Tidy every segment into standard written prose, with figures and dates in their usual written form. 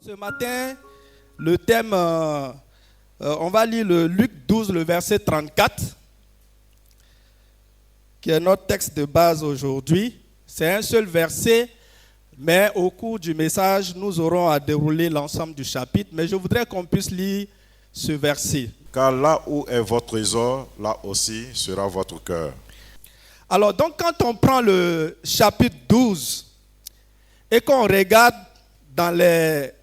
Ce matin, le thème, on va lire le Luc 12, le verset 34, qui est notre texte de base aujourd'hui. C'est un seul verset, mais au cours du message, nous aurons à dérouler l'ensemble du chapitre. Mais je voudrais qu'on puisse lire ce verset. Car là où est votre trésor, là aussi sera votre cœur. Alors, donc, quand on prend le chapitre 12 et qu'on regarde dans les,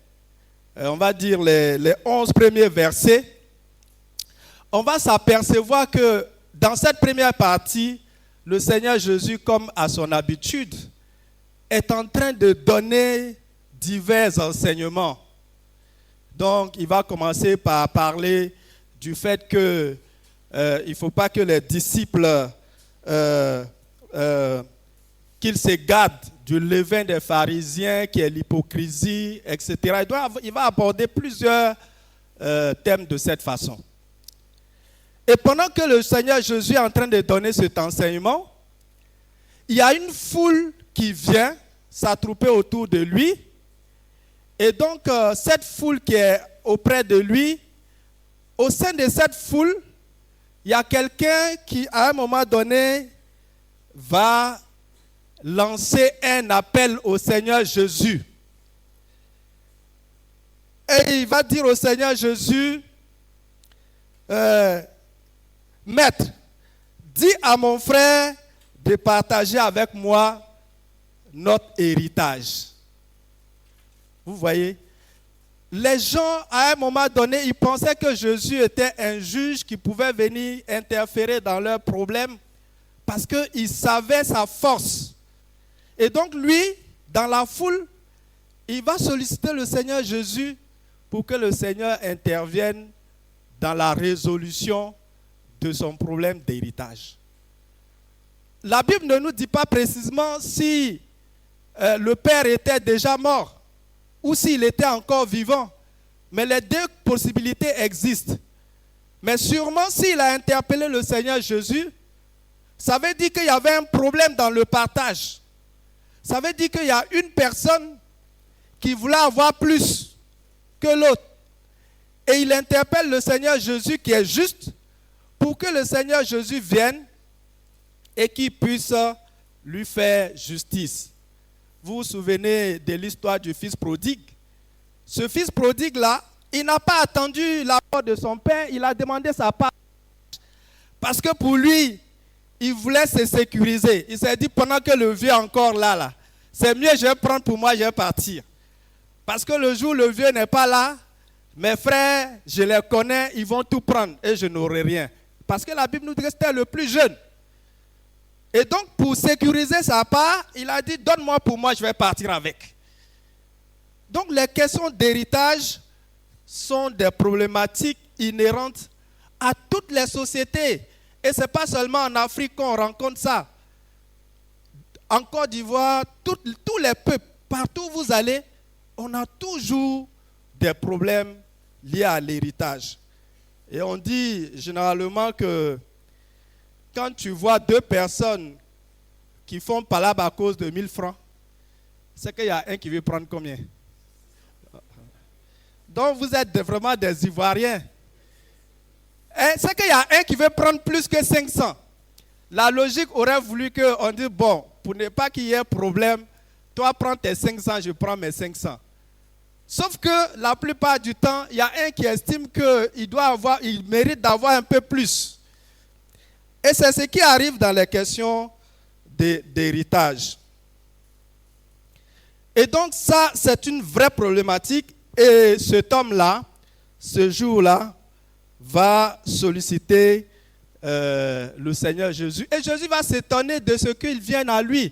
on va dire les 11 premiers versets, on va s'apercevoir que dans cette première partie, le Seigneur Jésus, comme à son habitude, est en train de donner divers enseignements. Donc, il va commencer par parler du fait que il ne faut pas que les disciples qu'ils se gardent du levain des pharisiens, qui est l'hypocrisie, etc. Il va aborder plusieurs thèmes de cette façon. Et pendant que le Seigneur Jésus est en train de donner cet enseignement, il y a une foule qui vient s'attrouper autour de lui. Et donc, cette foule qui est auprès de lui, au sein de cette foule, il y a quelqu'un qui, à un moment donné, va lancer un appel au Seigneur Jésus. Et il va dire au Seigneur Jésus, Maître, dis à mon frère de partager avec moi notre héritage. Vous voyez? Les gens, à un moment donné, ils pensaient que Jésus était un juge qui pouvait venir interférer dans leurs problèmes parce qu'il savait sa force. Et donc lui, dans la foule, il va solliciter le Seigneur Jésus pour que le Seigneur intervienne dans la résolution de son problème d'héritage. La Bible ne nous dit pas précisément si le père était déjà mort ou s'il était encore vivant. Mais les deux possibilités existent. Mais sûrement, s'il a interpellé le Seigneur Jésus, ça veut dire qu'il y avait un problème dans le partage. Ça veut dire qu'il y a une personne qui voulait avoir plus que l'autre. Et il interpelle le Seigneur Jésus qui est juste pour que le Seigneur Jésus vienne et qu'il puisse lui faire justice. Vous vous souvenez de l'histoire du fils prodigue? Ce fils prodigue-là, il n'a pas attendu la mort de son père, il a demandé sa part. Parce que pour lui, il voulait se sécuriser. Il s'est dit, pendant que le vieux est encore là, c'est mieux, je vais prendre pour moi, je vais partir. Parce que le jour où le vieux n'est pas là, mes frères, je les connais, ils vont tout prendre et je n'aurai rien. Parce que la Bible nous dit que c'était le plus jeune. Et donc, pour sécuriser sa part, il a dit, donne-moi pour moi, je vais partir avec. Donc, les questions d'héritage sont des problématiques inhérentes à toutes les sociétés. Et ce n'est pas seulement en Afrique qu'on rencontre ça. En Côte d'Ivoire, tous les peuples, partout où vous allez, on a toujours des problèmes liés à l'héritage. Et on dit généralement que quand tu vois deux personnes qui font palabre à cause de 1000 francs, c'est qu'il y a un qui veut prendre combien? Donc vous êtes vraiment des Ivoiriens. C'est qu'il y a un qui veut prendre plus que 500. La logique aurait voulu qu'on dise, bon, pour ne pas qu'il y ait problème, toi prends tes 500, je prends mes 500. Sauf que la plupart du temps, il y a un qui estime qu'il mérite d'avoir un peu plus. Et c'est ce qui arrive dans les questions d'héritage. Et donc ça, c'est une vraie problématique. Et cet homme-là, ce jour-là, va solliciter le Seigneur Jésus. Et Jésus va s'étonner de ce qu'il vienne à lui.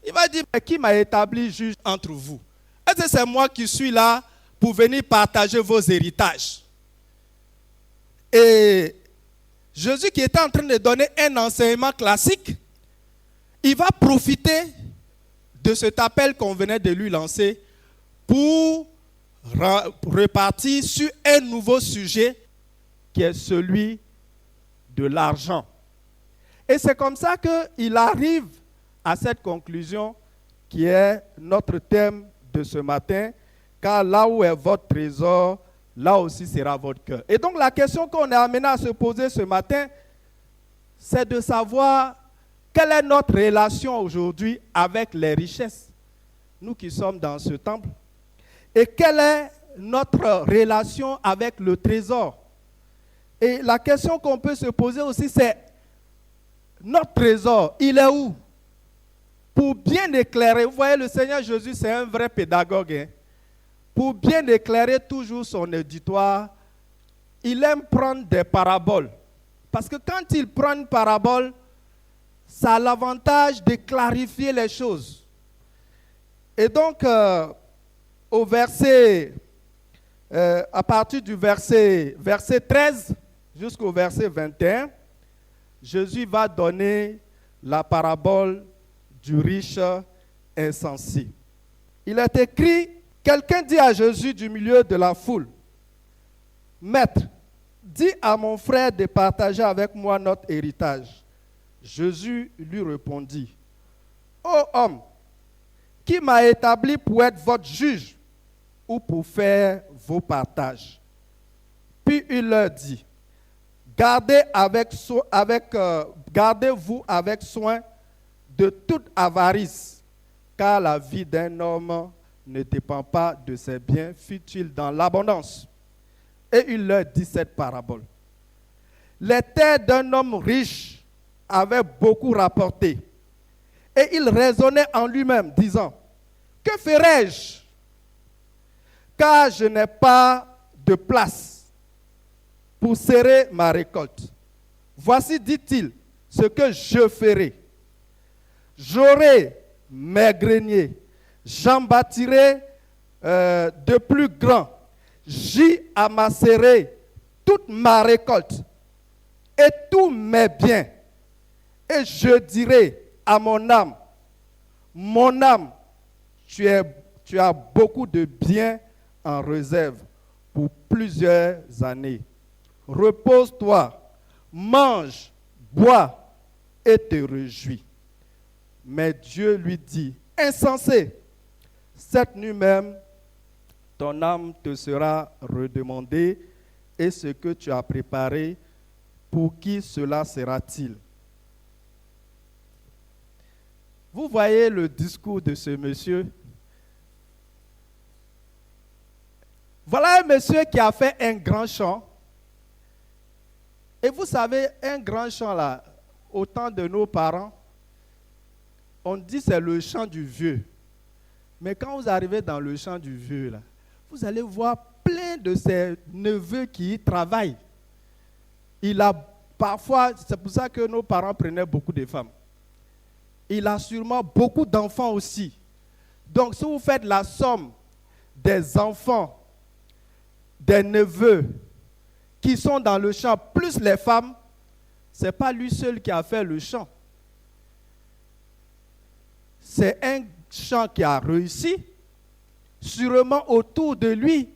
Il va dire, mais qui m'a établi juge entre vous? Est-ce que c'est moi qui suis là pour venir partager vos héritages? Et Jésus qui était en train de donner un enseignement classique, il va profiter de cet appel qu'on venait de lui lancer pour repartir sur un nouveau sujet qui est celui de l'argent. Et c'est comme ça qu'il arrive à cette conclusion qui est notre thème de ce matin, car là où est votre trésor, là aussi sera votre cœur. Et donc la question qu'on est amené à se poser ce matin, c'est de savoir quelle est notre relation aujourd'hui avec les richesses, nous qui sommes dans ce temple, et quelle est notre relation avec le trésor. Et la question qu'on peut se poser aussi, c'est notre trésor, il est où? Pour bien éclairer, vous voyez, le Seigneur Jésus, c'est un vrai pédagogue. Hein? Pour bien éclairer toujours son auditoire, il aime prendre des paraboles. Parce que quand il prend une parabole, ça a l'avantage de clarifier les choses. Et donc, au verset, à partir du verset 13 jusqu'au verset 21, Jésus va donner la parabole du riche insensé. Il est écrit, quelqu'un dit à Jésus du milieu de la foule, « Maître, dis à mon frère de partager avec moi notre héritage. » Jésus lui répondit, « Ô homme, qui m'a établi pour être votre juge ou pour faire vos partages? » Puis il leur dit, « Gardez-vous avec soin de toute avarice, car la vie d'un homme ne dépend pas de ses biens, fut-il dans l'abondance. » Et il leur dit cette parabole. Les terres d'un homme riche avaient beaucoup rapporté. Et il raisonnait en lui-même, disant, « Que ferai-je? Car je n'ai pas de place pour serrer ma récolte. Voici, dit-il, ce que je ferai. J'aurai mes greniers, j'en bâtirai de plus grands, j'y amasserai toute ma récolte et tous mes biens. Et je dirai à mon âme, tu as beaucoup de biens en réserve pour plusieurs années. Repose-toi, mange, bois et te réjouis. » Mais Dieu lui dit, « Insensé, cette nuit même, ton âme te sera redemandée, et ce que tu as préparé, pour qui cela sera-t-il? » Vous voyez le discours de ce monsieur. Voilà un monsieur qui a fait un grand chant. Et vous savez, un grand chant là, au temps de nos parents, on dit c'est le chant du vieux. Mais quand vous arrivez dans le chant du vieux, là, vous allez voir plein de ses neveux qui y travaillent. Il a parfois, c'est pour ça que nos parents prenaient beaucoup de femmes. Il a sûrement beaucoup d'enfants aussi. Donc si vous faites la somme des enfants, des neveux qui sont dans le chant, plus les femmes, ce n'est pas lui seul qui a fait le chant. C'est un chant qui a réussi. Sûrement autour de lui,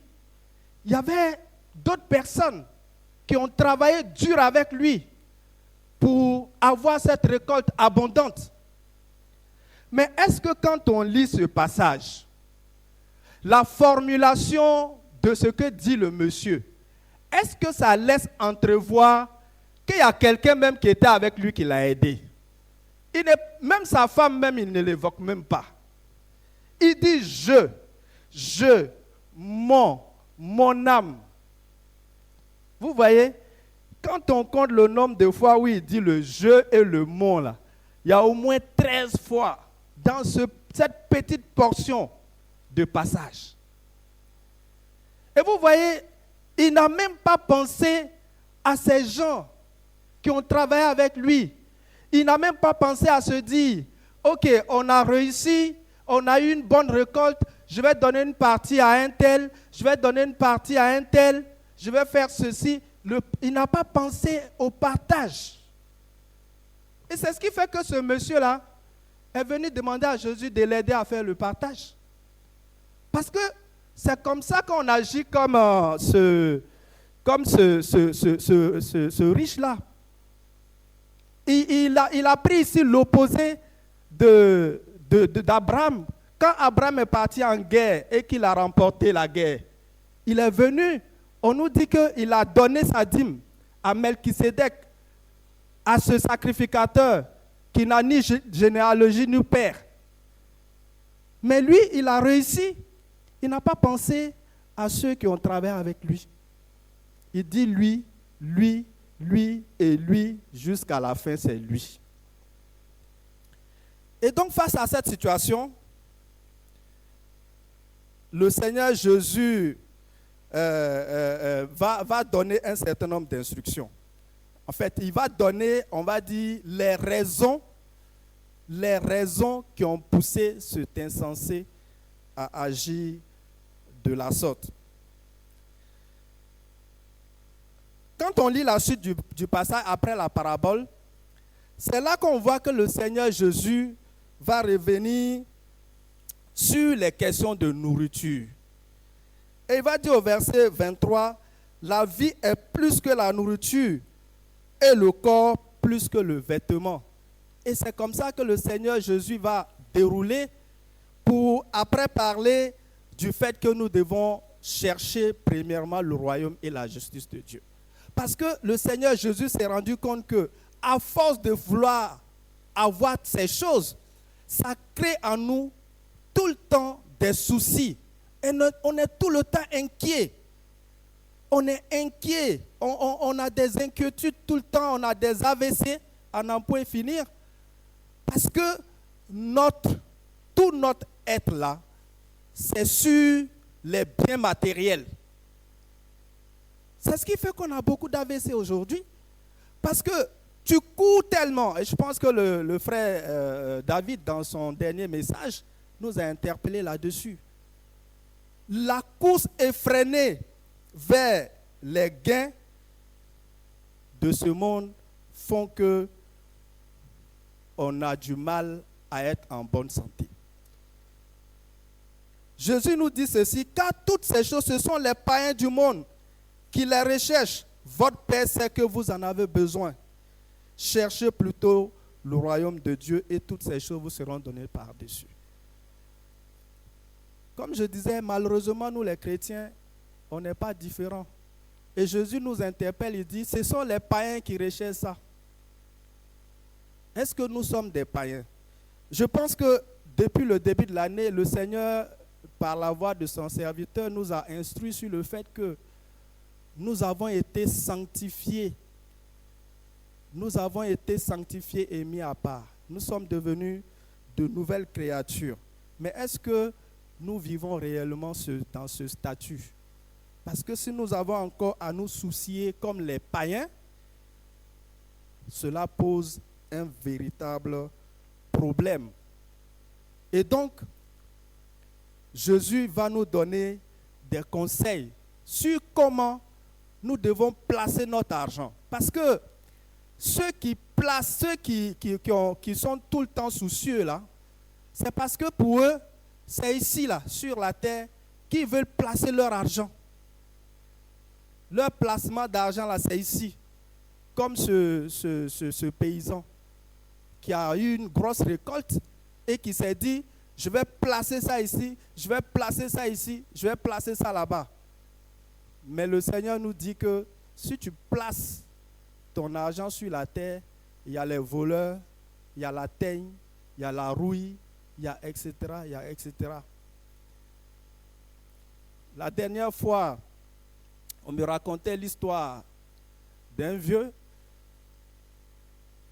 il y avait d'autres personnes qui ont travaillé dur avec lui pour avoir cette récolte abondante. Mais est-ce que quand on lit ce passage, la formulation de ce que dit le monsieur, est-ce que ça laisse entrevoir qu'il y a quelqu'un même qui était avec lui qui l'a aidé? Même sa femme, même, il ne l'évoque même pas. Il dit mon âme. Vous voyez, quand on compte le nombre de fois où il dit le je et le mon, là, il y a au moins 13 fois dans cette petite portion de passage. Et vous voyez, il n'a même pas pensé à ces gens qui ont travaillé avec lui. Il n'a même pas pensé à se dire, ok, on a réussi, on a eu une bonne récolte, je vais donner une partie à un tel, je vais donner une partie à un tel, je vais faire ceci. Il n'a pas pensé au partage. Et c'est ce qui fait que ce monsieur-là est venu demander à Jésus de l'aider à faire le partage. Parce que c'est comme ça qu'on agit comme ce riche-là. Il a pris ici l'opposé d'Abraham, Quand Abraham est parti en guerre et qu'il a remporté la guerre, il est venu, on nous dit qu'il a donné sa dîme à Melchisédek, à ce sacrificateur qui n'a ni généalogie ni père. Mais lui, il a réussi. Il n'a pas pensé à ceux qui ont travaillé avec lui. Il dit lui, lui, lui et lui, jusqu'à la fin, c'est lui. Et donc, face à cette situation, le Seigneur Jésus va donner un certain nombre d'instructions. En fait, il va donner, on va dire, les raisons qui ont poussé cet insensé à agir de la sorte. Quand on lit la suite du passage après la parabole, c'est là qu'on voit que le Seigneur Jésus va revenir sur les questions de nourriture. Et il va dire au verset 23, « La vie est plus que la nourriture et le corps plus que le vêtement. » Et c'est comme ça que le Seigneur Jésus va dérouler pour après parler du fait que nous devons chercher premièrement le royaume et la justice de Dieu. Parce que le Seigneur Jésus s'est rendu compte que à force de vouloir avoir ces choses, ça crée en nous tout le temps des soucis. Et on est tout le temps inquiet. On est inquiet. On a des inquiétudes tout le temps. On a des AVC à n'en point finir. Parce que tout notre être là, c'est sur les biens matériels. C'est ce qui fait qu'on a beaucoup d'AVC aujourd'hui. Parce que tu cours tellement. Et je pense que le frère David, dans son dernier message, nous a interpellés là-dessus. La course effrénée vers les gains de ce monde font que on a du mal à être en bonne santé. Jésus nous dit ceci, car toutes ces choses, ce sont les païens du monde qui les recherchent. Votre Père sait que vous en avez besoin. Cherchez plutôt le royaume de Dieu et toutes ces choses vous seront données par-dessus. Comme je disais, malheureusement, nous les chrétiens, on n'est pas différents. Et Jésus nous interpelle, il dit, ce sont les païens qui recherchent ça. Est-ce que nous sommes des païens? Je pense que depuis le début de l'année, le Seigneur, par la voix de son serviteur, nous a instruits sur le fait que nous avons été sanctifiés. Nous avons été sanctifiés et mis à part. Nous sommes devenus de nouvelles créatures. Mais est-ce que nous vivons réellement dans ce statut? Parce que si nous avons encore à nous soucier comme les païens, cela pose un véritable problème. Et donc, Jésus va nous donner des conseils sur comment nous devons placer notre argent. Parce que ceux qui sont tout le temps soucieux, là, c'est parce que pour eux, c'est ici, là, sur la terre, qu'ils veulent placer leur argent. Leur placement d'argent, là, c'est ici. Comme ce paysan qui a eu une grosse récolte et qui s'est dit, je vais placer ça ici, je vais placer ça ici, je vais placer ça là-bas. Mais le Seigneur nous dit que si tu places ton argent sur la terre, il y a les voleurs, il y a la teigne, il y a la rouille, il y a etc., il y a etc. La dernière fois, on me racontait l'histoire d'un vieux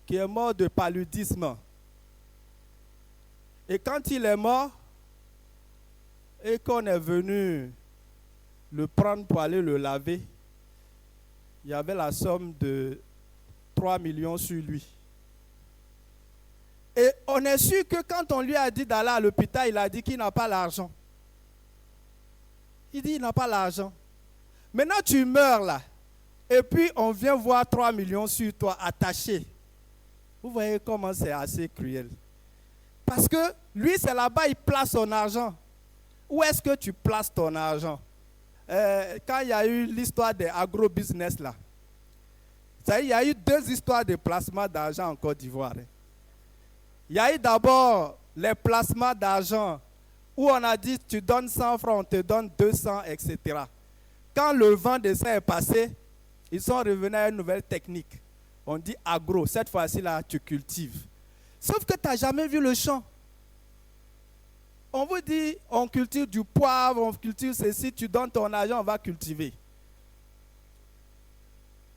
qui est mort de paludisme. Et quand il est mort, et qu'on est venu le prendre pour aller le laver, il y avait la somme de 3 millions sur lui. Et on est sûr que quand on lui a dit d'aller à l'hôpital, il a dit qu'il n'a pas l'argent. Il dit qu'il n'a pas l'argent. Maintenant tu meurs là, et puis on vient voir 3 millions sur toi attachés. Vous voyez comment c'est assez cruel. Parce que lui, c'est là-bas, il place son argent. Où est-ce que tu places ton argent? Quand il y a eu l'histoire des agro-business là, il y a eu 2 histoires de placement d'argent en Côte d'Ivoire. Il y a eu d'abord les placements d'argent où on a dit tu donnes 100 francs, on te donne 200, etc. Quand le vent de ça est passé, ils sont revenus à une nouvelle technique. On dit agro, cette fois-ci là, tu cultives. Sauf que tu n'as jamais vu le champ. On vous dit, on cultive du poivre, on cultive ceci, tu donnes ton argent, on va cultiver.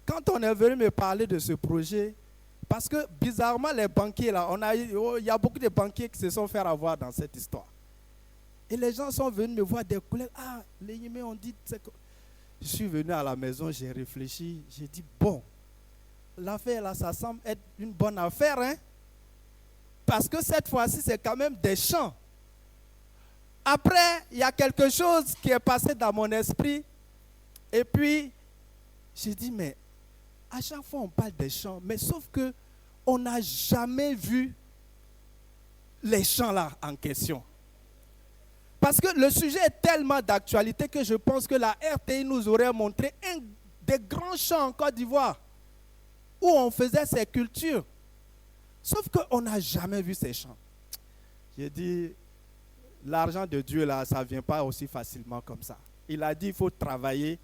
Quand on est venu me parler de ce projet, parce que bizarrement, les banquiers là, il y a beaucoup de banquiers qui se sont fait avoir dans cette histoire. Et les gens sont venus me voir des collègues. Ah, les Yémés ont dit. Je suis venu à la maison, j'ai réfléchi, j'ai dit bon, l'affaire là, ça semble être une bonne affaire, hein? Parce que cette fois-ci, c'est quand même des champs. Après, il y a quelque chose qui est passé dans mon esprit. Et puis, j'ai dit, mais à chaque fois, on parle des champs. Mais sauf que on n'a jamais vu les champs là en question. Parce que le sujet est tellement d'actualité que je pense que la RTI nous aurait montré des grands champs en Côte d'Ivoire où on faisait ces cultures. Sauf qu'on n'a jamais vu ces champs. J'ai dit, l'argent de Dieu, là, ça ne vient pas aussi facilement comme ça. Il a dit, il faut travailler.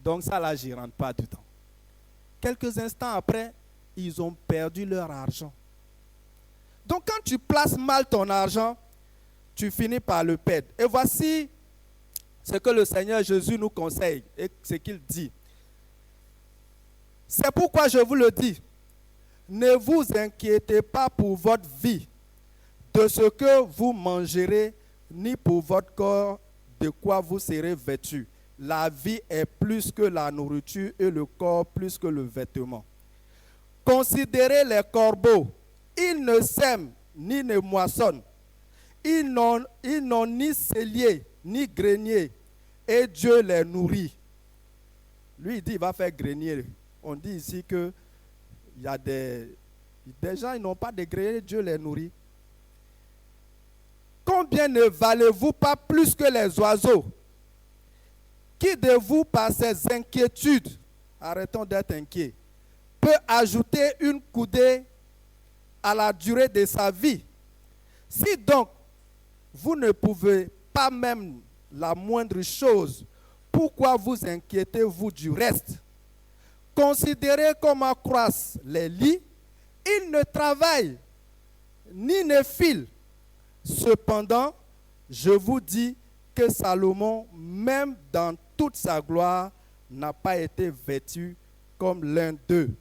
Donc ça, là, je n'y rentre pas dedans. Quelques instants après, ils ont perdu leur argent. Donc quand tu places mal ton argent, tu finis par le perdre. Et voici ce que le Seigneur Jésus nous conseille et ce qu'il dit. C'est pourquoi je vous le dis. Ne vous inquiétez pas pour votre vie, de ce que vous mangerez, ni pour votre corps, de quoi vous serez vêtus. La vie est plus que la nourriture et le corps plus que le vêtement. Considérez les corbeaux. Ils ne sèment ni ne moissonnent. Ils n'ont ni cellier ni grenier. Et Dieu les nourrit. Lui, il dit, il va faire grenier. On dit ici que il y a des gens, ils n'ont pas de grenier, Dieu les nourrit. Combien ne valez-vous pas plus que les oiseaux? Qui de vous, par ses inquiétudes, arrêtons d'être inquiets, peut ajouter une coudée à la durée de sa vie? Si donc, vous ne pouvez pas même la moindre chose, pourquoi vous inquiétez-vous du reste? Considérez comment croissent les lits. Ils ne travaillent ni ne filent. Cependant, je vous dis que Salomon, même dans toute sa gloire, n'a pas été vêtu comme l'un d'eux.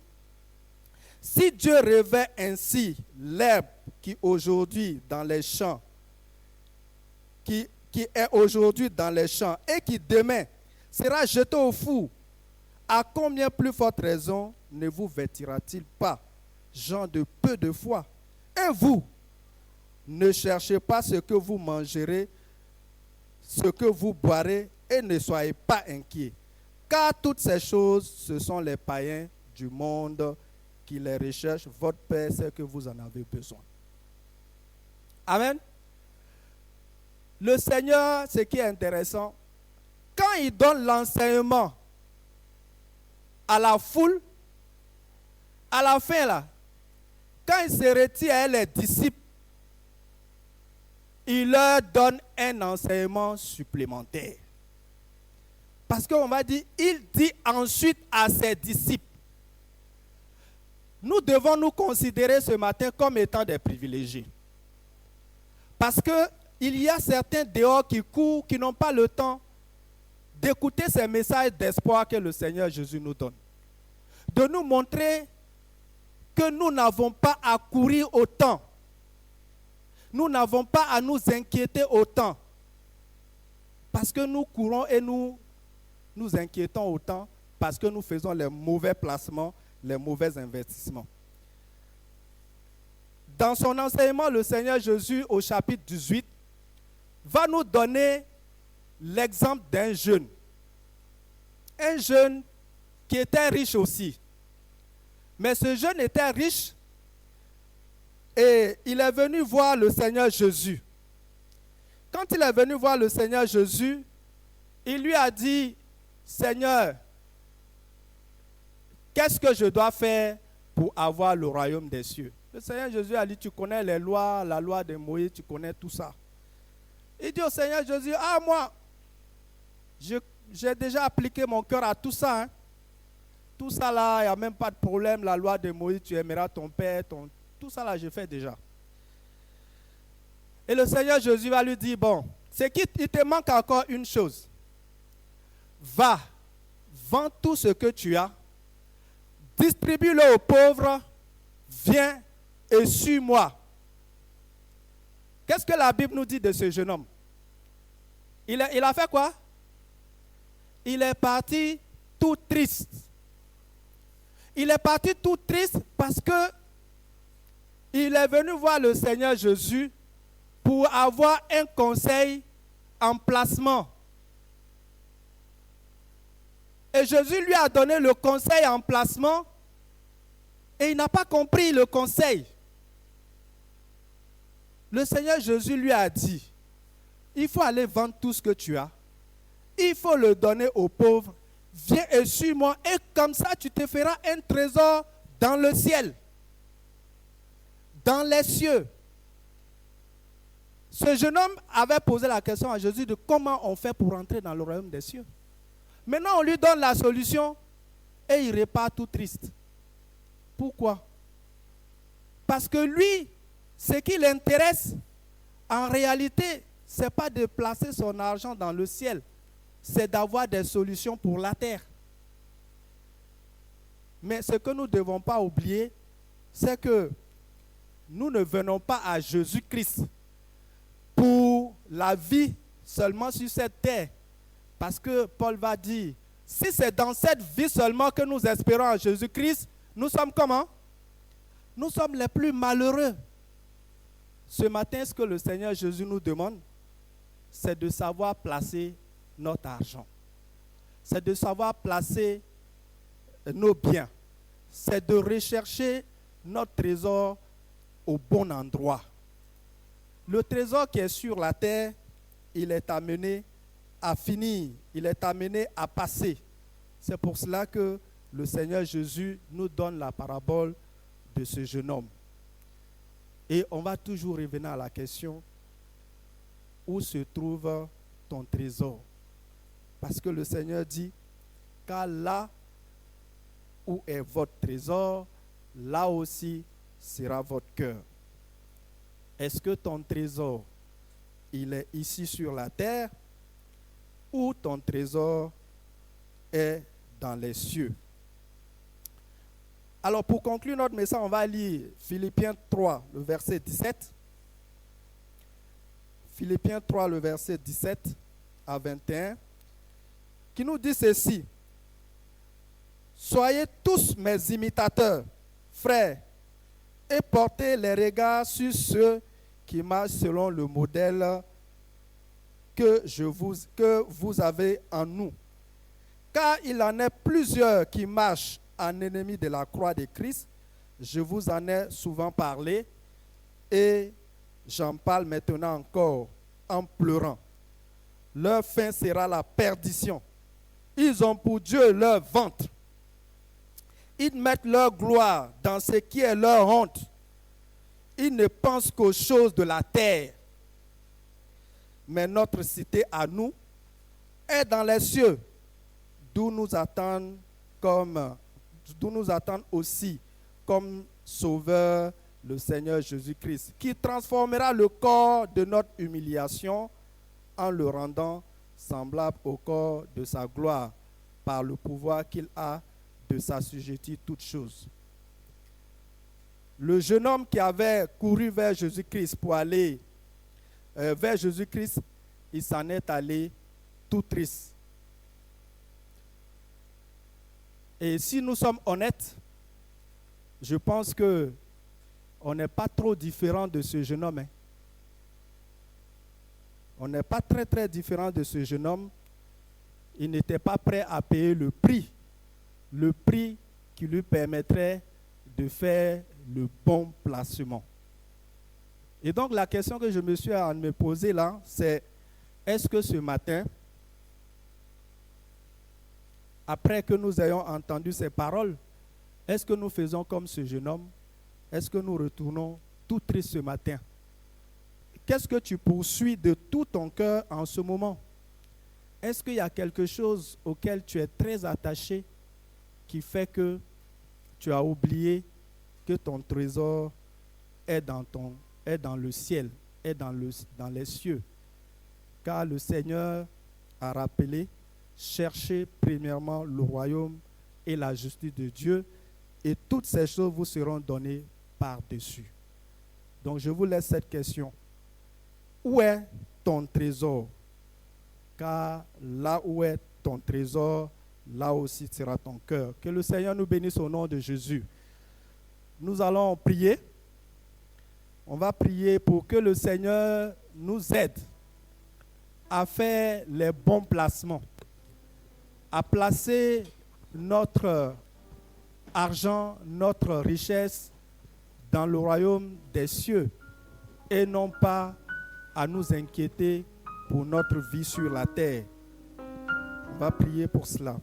Si Dieu revêt ainsi l'herbe qui aujourd'hui dans les champs, qui est aujourd'hui dans les champs et qui demain sera jeté au four, à combien plus forte raison ne vous vêtira-t-il pas, gens de peu de foi? Et vous, ne cherchez pas ce que vous mangerez, ce que vous boirez, et ne soyez pas inquiets. Car toutes ces choses, ce sont les païens du monde qui les recherchent. Votre Père sait que vous en avez besoin. Amen. Le Seigneur, ce qui est intéressant, quand il donne l'enseignement à la foule, à la fin là, quand il se retire à les disciples, il leur donne un enseignement supplémentaire. Parce qu'on va dire, il dit ensuite à ses disciples, nous devons nous considérer ce matin comme étant des privilégiés. Parce qu'il y a certains dehors qui courent, qui n'ont pas le temps d'écouter ces messages d'espoir que le Seigneur Jésus nous donne. De nous montrer que nous n'avons pas à courir autant. Nous n'avons pas à nous inquiéter autant. Parce que nous courons et nous inquiétons autant parce que nous faisons les mauvais placements, les mauvais investissements. Dans son enseignement, le Seigneur Jésus, au chapitre 18, va nous donner l'exemple d'un jeune. Un jeune qui était riche aussi. Mais ce jeune était riche et il est venu voir le Seigneur Jésus. Quand il est venu voir le Seigneur Jésus, il lui a dit, Seigneur, qu'est-ce que je dois faire pour avoir le royaume des cieux? Le Seigneur Jésus a dit, tu connais les lois, la loi de Moïse, tu connais tout ça. Il dit au Seigneur Jésus, ah moi, j'ai déjà appliqué mon cœur à tout ça. Hein. Tout ça là, il n'y a même pas de problème. La loi de Moïse, tu aimeras ton père, tout ça là, je fais déjà. Et le Seigneur Jésus va lui dire, bon, c'est qu'il te manque encore une chose. Va, vends tout ce que tu as, distribue-le aux pauvres, viens et suis-moi. Qu'est-ce que la Bible nous dit de ce jeune homme? Il a fait quoi? Il est parti tout triste. Il est parti tout triste parce que il est venu voir le Seigneur Jésus pour avoir un conseil en placement. Et Jésus lui a donné le conseil en placement et il n'a pas compris le conseil. Le Seigneur Jésus lui a dit, il faut aller vendre tout ce que tu as. Il faut le donner aux pauvres. Viens et suis-moi et comme ça tu te feras un trésor dans le ciel, dans les cieux. Ce jeune homme avait posé la question à Jésus de comment on fait pour entrer dans le royaume des cieux. Maintenant on lui donne la solution et il repart tout triste. Pourquoi? Parce que lui, ce qui l'intéresse, en réalité, ce n'est pas de placer son argent dans le ciel, c'est d'avoir des solutions pour la terre. Mais ce que nous ne devons pas oublier, c'est que nous ne venons pas à Jésus-Christ pour la vie seulement sur cette terre. Parce que Paul va dire, si c'est dans cette vie seulement que nous espérons en Jésus-Christ, nous sommes comment? Nous sommes les plus malheureux. Ce matin, ce que le Seigneur Jésus nous demande, c'est de savoir placer notre argent. C'est de savoir placer nos biens. C'est de rechercher notre trésor au bon endroit. Le trésor qui est sur la terre, il est amené à finir. Il est amené à passer. C'est pour cela que le Seigneur Jésus nous donne la parabole de ce jeune homme. Et on va toujours revenir à la question, où se trouve ton trésor? Parce que le Seigneur dit, car là où est votre trésor, là aussi sera votre cœur. Est-ce que ton trésor, il est ici sur la terre, ou ton trésor est dans les cieux? Alors pour conclure notre message, on va lire Philippiens 3, le verset 17. Philippiens 3, le verset 17 à 21, qui nous dit ceci. Soyez tous mes imitateurs, frères, et portez les regards sur ceux qui marchent selon le modèle que vous avez en nous. Car il en est plusieurs qui marchent en ennemis de la croix de Christ. Je vous en ai souvent parlé et j'en parle maintenant encore en pleurant. Leur fin sera la perdition. Ils ont pour Dieu leur ventre. Ils mettent leur gloire dans ce qui est leur honte. Ils ne pensent qu'aux choses de la terre. Mais notre cité à nous est dans les cieux, d'où nous attendent aussi comme sauveur le Seigneur Jésus-Christ, qui transformera le corps de notre humiliation en le rendant semblable au corps de sa gloire, par le pouvoir qu'il a de s'assujettir toutes choses. Le jeune homme qui avait couru vers Jésus-Christ pour aller vers Jésus-Christ, il s'en est allé tout triste. Et si nous sommes honnêtes, je pense que on n'est pas trop différent de ce jeune homme. Hein. On n'est pas très différent de ce jeune homme. Il n'était pas prêt à payer le prix qui lui permettrait de faire le bon placement. Et donc la question que je me suis à me poser là, c'est est-ce que ce matin, après que nous ayons entendu ces paroles, est-ce que nous faisons comme ce jeune homme? Est-ce que nous retournons tout tristes ce matin? Qu'est-ce que tu poursuis de tout ton cœur en ce moment? Est-ce qu'il y a quelque chose auquel tu es très attaché qui fait que tu as oublié que ton trésor est dans le ciel, est dans les cieux? Car le Seigneur a rappelé, cherchez premièrement le royaume et la justice de Dieu, et toutes ces choses vous seront données par-dessus. Donc je vous laisse cette question. Où est ton trésor? Car là où est ton trésor, là aussi sera ton cœur. Que le Seigneur nous bénisse au nom de Jésus. Nous allons prier. On va prier pour que le Seigneur nous aide à faire les bons placements, à placer notre argent, notre richesse dans le royaume des cieux et non pas à nous inquiéter pour notre vie sur la terre. On va prier pour cela.